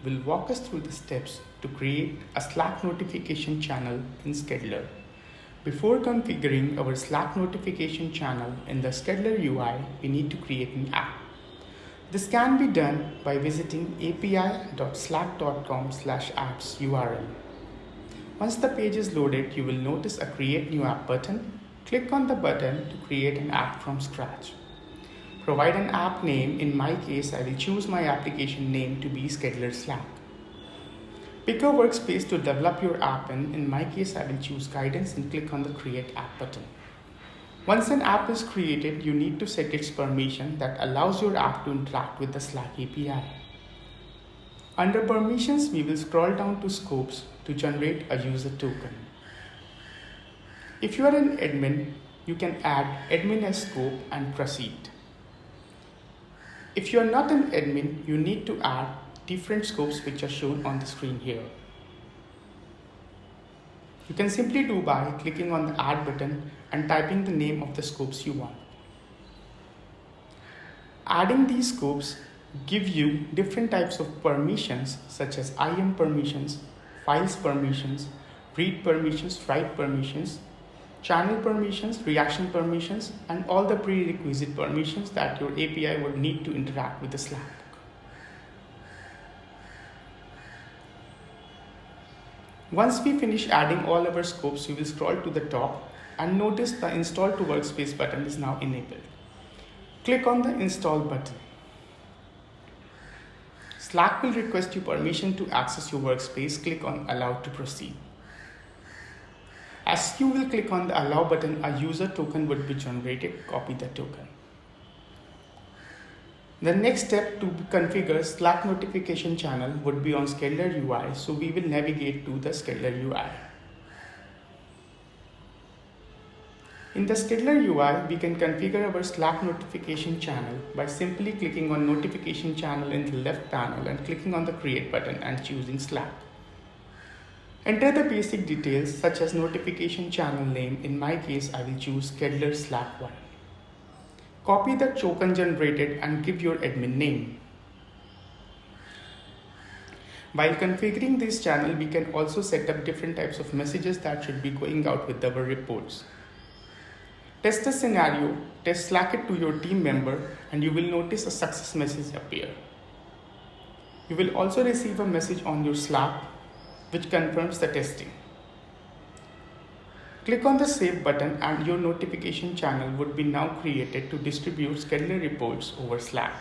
will walk us through the steps to create a Slack notification channel in Skedler. Before configuring our Slack notification channel in the Skedler UI, we need to create an app. This can be done by visiting api.slack.com/apps URL. Once the page is loaded, you will notice a Create New App button. Click on the button to create an app from scratch. Provide an app name. In my case, I will choose my application name to be Skedler Slack. Pick a workspace to develop your app in. In my case, I will choose Guidance and click on the Create App button. Once an app is created, you need to set its permission that allows your app to interact with the Slack API. Under Permissions, we will scroll down to Scopes to generate a user token. If you are an admin, you can add admin as scope and proceed. If you are not an admin, you need to add different scopes which are shown on the screen here. You can simply do by clicking on the Add button and typing the name of the scopes you want. Adding these scopes give you different types of permissions such as IAM permissions, files permissions, read permissions, write permissions, channel permissions, reaction permissions, and all the prerequisite permissions that your API would need to interact with the Slack. Once we finish adding all our scopes, we will scroll to the top and notice the Install to Workspace button is now enabled. Click on the Install button. Slack will request you permission to access your workspace. Click on Allow to proceed. As you will click on the Allow button, a user token would be generated. Copy the token. The next step to configure Slack notification channel would be on Skedler UI, so we will navigate to the Skedler UI. In the Skedler UI, we can configure our Slack notification channel by simply clicking on Notification Channel in the left panel and clicking on the Create button and choosing Slack. Enter the basic details such as notification channel name. In my case, I will choose Skedler Slack 1. Copy the token generated and give your admin name. While configuring this channel, we can also set up different types of messages that should be going out with our reports. Test the scenario, test Slack it to your team member, and you will notice a success message appear. You will also receive a message on your Slack which confirms the testing. Click on the Save button and your notification channel would be now created to distribute Skedler reports over Slack.